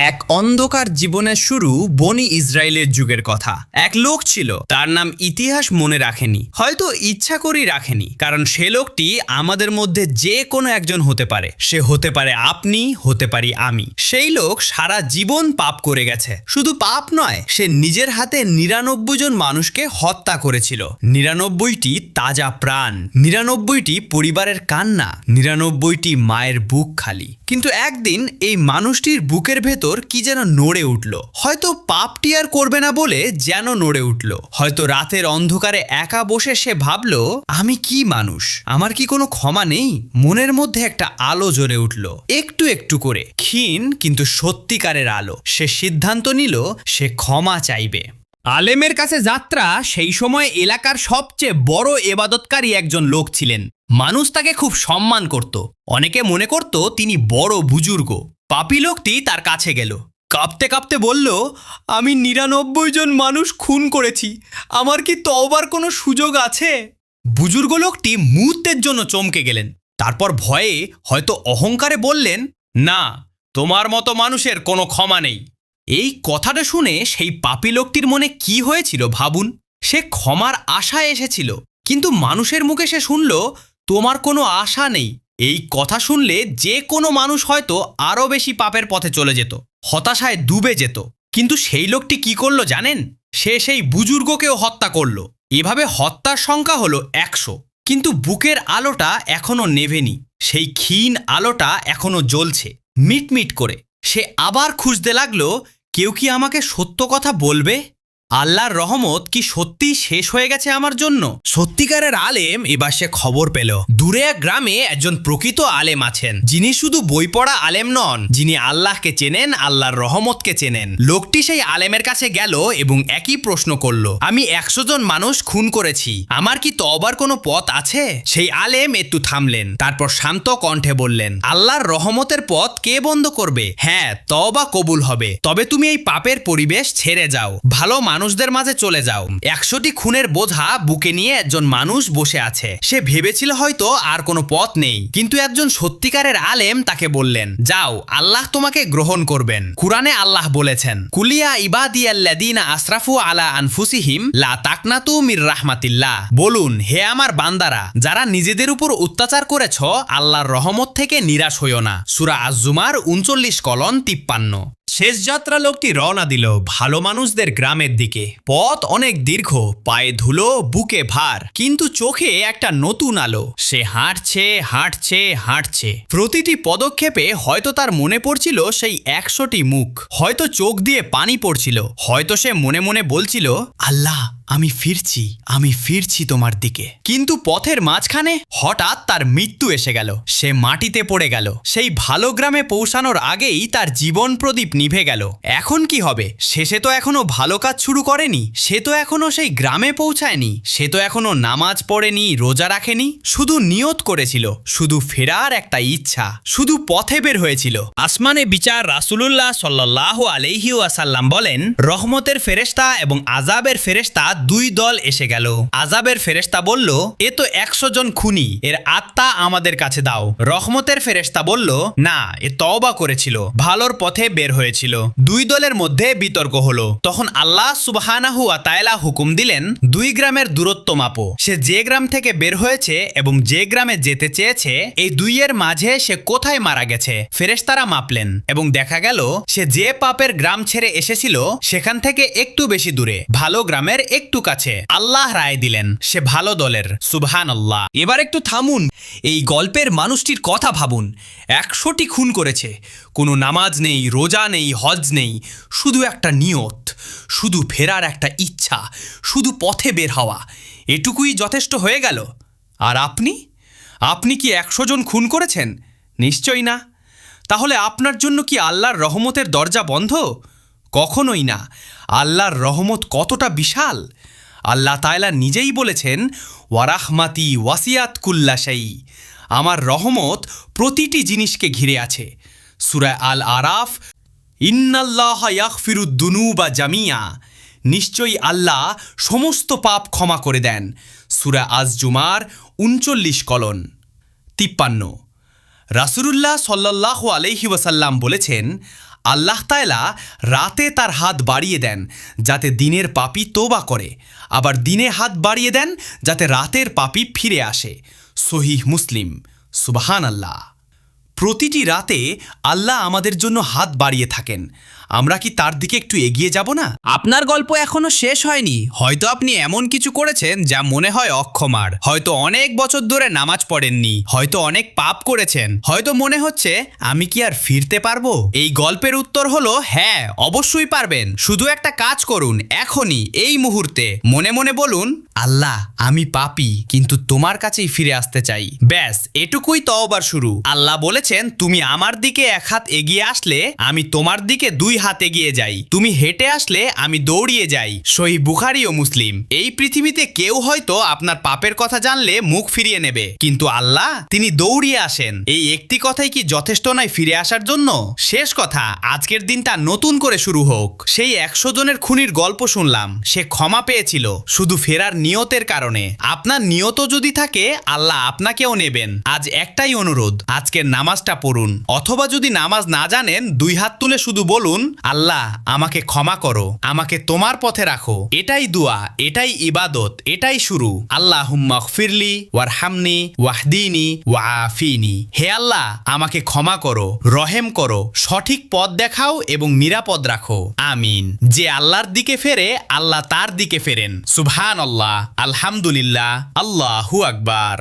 এক অন্ধকার জীবনের শুরু বনি ইসরায়েলের যুগের কথা। এক লোক ছিল, তার নাম ইতিহাস মনে রাখেনি, হয়তো ইচ্ছা করেই রাখেনি, কারণ সে লোকটি আমাদের মধ্যে যে কোনো একজন হতে পারে। সে হতে পারে আপনি, হতে পারি আমি। সেই লোক সারা জীবন পাপ করে গেছে। শুধু পাপ নয়, সে নিজের হাতে ৯৯ জন মানুষকে হত্যা করেছিল। ৯৯টি তাজা প্রাণ, ৯৯টি পরিবারের কান্না, ৯৯টি মায়ের বুক খালি। কিন্তু একদিন এই মানুষটির বুকের ভেতর কি যেন নড়ে উঠল। হয়তো পাপটি আর করবে না বলে যেন নড়ে উঠল। হয়তো রাতের অন্ধকারে একা বসে সে ভাবল, আমি কি মানুষ, আমার কি কোনো ক্ষমা নেই? মনের মধ্যে একটা আলো জ্বলে উঠল, একটু একটু করে, ক্ষীণ কিন্তু সত্যিকারের আলো। সে সিদ্ধান্ত নিল সে ক্ষমা চাইবে। আলেমের কাছে যাত্রা সেই সময় এলাকার সবচেয়ে বড় এবাদতকারী একজন লোক ছিলেন। মানুষ তাকে খুব সম্মান করত। অনেকে মনে করত তিনি বড় বুজুর্গ। পাপী লোকটি তার কাছে গেল, কাঁপতে কাঁপতে বলল, আমি ৯৯ জন মানুষ খুন করেছি, আমার কি তওবার কোনো সুযোগ আছে? বুজুর্গ লোকটি মুহূর্তের জন্য চমকে গেলেন, তারপর ভয়ে, হয়তো অহংকারে বললেন, না, তোমার মতো মানুষের কোনো ক্ষমা নেই। এই কথাটা শুনে সেই পাপী লোকটির মনে কি হয়েছিল ভাবুন। সে ক্ষমার আশায় এসেছিল, কিন্তু মানুষের মুখে সে শুনল, তোমার কোনো আশা নেই। এই কথা শুনলে যে কোনো মানুষ হয়তো আরও বেশি পাপের পথে চলে যেত, হতাশায় ডুবে যেত। কিন্তু সেই লোকটি কি করলো জানেন? সে সেই বুজুর্গকেও হত্যা করলো। এভাবে হত্যার সংখ্যা হলো ১০০। কিন্তু বুকের আলোটা এখনো নেভেনি। সেই ক্ষীণ আলোটা এখনো জ্বলছে মিটমিট করে। সে আবার খুঁজতে লাগলো, কেউ কি আমাকে সত্য কথা বলবে? আল্লাহর রহমত কি সত্যিই শেষ হয়ে গেছে আমার জন্য? সত্যিকারের আলেম। এবার সে খবর পেল, দূরে এক গ্রামে একজন প্রকৃত আলেম আছেন, যিনি শুধু বই পড়া আলেম নন, যিনি আল্লাহকে চেনেন, আল্লাহর রহমতকে চেনেন। লোকটি সেই আলেমের কাছে গেল এবং একই প্রশ্ন করল, আমি ১০০ জন মানুষ খুন করেছি, আমার কি তওবার কোনো পথ আছে? সেই আলেম একটু থামলেন, তারপর শান্ত কণ্ঠে বললেন, আল্লাহর রহমতের পথ কে বন্ধ করবে? হ্যাঁ, তওবা কবুল হবে, তবে তুমি এই পাপের পরিবেশ ছেড়ে যাও, ভালো মানুষদের মাঝে চলে যাও। ১০০টি খুনের বোঝা বুকে নিয়ে একজন মানুষ বসে আছে। সে ভেবেছিল হয়তো আর কোনো পথ নেই, কিন্তু একজন সত্যিকারের আলেম তাকে বললেন, যাও, আল্লাহ তোমাকে গ্রহণ করবেন। কুরআনে আল্লাহ বলেছেন, কুলিয়া ইবাদিয়াল্লাযিনা আসরাফু আলা আনফুসিহিম লা তাকনাতু মির রাহমাতিল্লাহ। বলুন, হে আমার বান্দারা, যারা নিজেদের উপর অত্যাচার করেছ, আল্লাহর রহমত থেকে নিরাশ হইও না। সূরা আজ-জুমার ৩৯:৫৩। শেষ যাত্রা লোকটি রওনা দিল ভালো মানুষদের গ্রামের দিকে। পথ অনেক দীর্ঘ, পায়ে ধুলো, বুকে ভার, কিন্তু চোখে একটা নতুন আলো। সে হাঁটছে হাঁটছে হাঁটছে। প্রতিটি পদক্ষেপে হয়তো তার মনে পড়ছিল সেই ১০০টি মুখ, হয়তো চোখ দিয়ে পানি পড়ছিল, হয়তো সে মনে মনে বলছিল, আল্লাহ, আমি ফিরছি তোমার দিকে। কিন্তু পথের মাঝখানে হঠাৎ তার মৃত্যু এসে গেল। সে মাটিতে পড়ে গেল। সেই ভালো গ্রামে পৌঁছানোর আগেই তার জীবন প্রদীপ নিভে গেল। এখন কি হবে? সে তো এখনো ভালো কাজ শুরু করেনি, সে তো এখনো সেই গ্রামে পৌঁছায়নি, সে তো এখনো নামাজ পড়েনি, রোজা রাখেনি। শুধু নিয়ত করেছিল, শুধু ফেরার একটা ইচ্ছা, শুধু পথে বের হয়েছিল। আসমানে বিচার। রাসূলুল্লাহ সাল্লাল্লাহু আলাইহি ওয়াসাল্লাম বলেন, রহমতের ফেরেশতা এবং আযাবের ফেরেশতা দুই দল এসে গেল। আযাবের ফেরেশতা বলল, এ তো ১০০ জন খুনি, এর আত্মা আমাদের কাছে দাও। রহমতের ফেরেশতা বলল, না, এ তওবা করেছিল, ভালোর পথে বের হয়েছিল। দুই দলের মধ্যে বিতর্ক হলো। তখন আল্লাহ সুবহানাহু ওয়া তাআলা হুকুম দিলেন, দুই গ্রামের দূরত্ব মাপো। সে যে গ্রাম থেকে বের হয়েছে এবং যে গ্রামে যেতে চেয়েছে, এই দুইয়ের মাঝে সে কোথায় মারা গেছে? ফেরেশতারা মাপলেন এবং দেখা গেল সে যে পাপের গ্রাম ছেড়ে এসেছিল সেখান থেকে একটু বেশি দূরে, ভালো গ্রামের একটু কাছে। আল্লাহ রায় দিলেন সে ভালো দলের। সুবহানাল্লাহ। এবার একটু থামুন। এই গল্পের মানুষটির কথা ভাবুন। ১০০টি খুন করেছে, কোনো নামাজ নেই, রোজা নেই, হজ নেই, শুধু একটা নিয়ত, শুধু ফেরার একটা ইচ্ছা, শুধু পথে বের হওয়া। এটুকুই যথেষ্ট হয়ে গেল। আর আপনি কি ১০০ জন খুন করেছেন? নিশ্চয়ই না। তাহলে আপনার জন্য কি আল্লাহর রহমতের দরজা বন্ধ? কখনোই না। আল্লাহর রহমত কতটা বিশাল! আল্লাহ তাআলা নিজেই বলেছেন, ওয়ারাহমাতি ওয়াসিয়াত কুল্লা শাই। আমার রহমত প্রতিটি জিনিসকে ঘিরে আছে। সূরা আল আরাফ, ইন্নাল্লাহা ইয়াগফিরুদ দুনুবা জামিয়া। নিশ্চয়ই আল্লাহ সমস্ত পাপ ক্ষমা করে দেন। সূরা আজ-জুমার ৩৯:৫৩। রাসূলুল্লাহ সাল্লাল্লাহু আলাইহি ওয়াসাল্লাম বলেছেন, আল্লাহ তাআলা রাতে তার হাত বাড়িয়ে দেন যাতে দিনের পাপী তওবা করে, আবার দিনে হাত বাড়িয়ে দেন যাতে রাতের পাপী ফিরে আসে। সহিহ মুসলিম। সুবহানাল্লাহ। প্রতিটি রাতে আল্লাহ আমাদের জন্য হাত বাড়িয়ে থাকেন। আমরা কি তার দিকে একটু এগিয়ে যাব না? আপনার গল্প এখনো শেষ হয়নি। হয়তো আপনি এমন কিছু করেছেন যা মনে হয় অক্ষমার। হয়তো অনেক বছর ধরে নামাজ পড়েননি, হয়তো অনেক পাপ করেছেন, হয়তো মনে হচ্ছে আমি কি আর ফিরতে পারবো? এই গল্পের উত্তর হলো হ্যাঁ, অবশ্যই পারবেন। শুধু একটা কাজ করুন, এখনই, এই মুহূর্তে মনে মনে বলুন, আল্লাহ আমি পাপী, কিন্তু তোমার কাছেই ফিরে আসতে চাই। ব্যাস, এটুকুই তওবার শুরু। আল্লাহ বলেছেন, তুমি আমার দিকে এক হাত এগিয়ে আসলে আমি তোমার দিকে 2 হাত এগিয়ে যাই। তুমি হেঁটে আসলে আমি দৌড়িয়ে যাই। সহিহ বুখারী ও মুসলিম। এই পৃথিবীতে কেউ হয়তো আপনার পাপের কথা জানলে মুখ ফিরিয়ে নেবে, কিন্তু আল্লাহ তিনি দৌড়িয়ে আসেন। এই একটি কথাই কি যথেষ্ট নয় ফিরে আসার জন্য? শেষ কথা, আজকের দিনটা নতুন করে শুরু হোক। সেই 100 জনের খুনির গল্প শুনলাম, সে ক্ষমা পেয়েছিল শুধু ফেরার নিয়তের কারণে। আপনার নিয়ত যদি থাকে, আল্লাহ আপনাকেও নেবেন। আজ একটাই অনুরোধ, আজকের নামাজটা পড়ুন, অথবা যদি নামাজ না জানেন 2 হাত তুলে শুধু বলুন, আল্লাহ আমাকে ক্ষমা করো, আমাকে তোমার পথে রাখো। এটাই দোয়া, এটাই ইবাদত, এটাই শুরু। আল্লাহুম্মা গফিরলি ওয়ারহামনি ওয়াহদিনি ওয়াআফিনি। হে আল্লাহ আমাকে ক্ষমা করো, রহেম করো, সঠিক পথ দেখাও এবং নিরাপদ রাখো। আমিন। যে আল্লাহর দিকে ফেরে, আল্লাহ তার দিকে ফেরেন। সুবহানাল্লাহ, আলহামদুলিল্লাহ, আল্লাহু আকবার।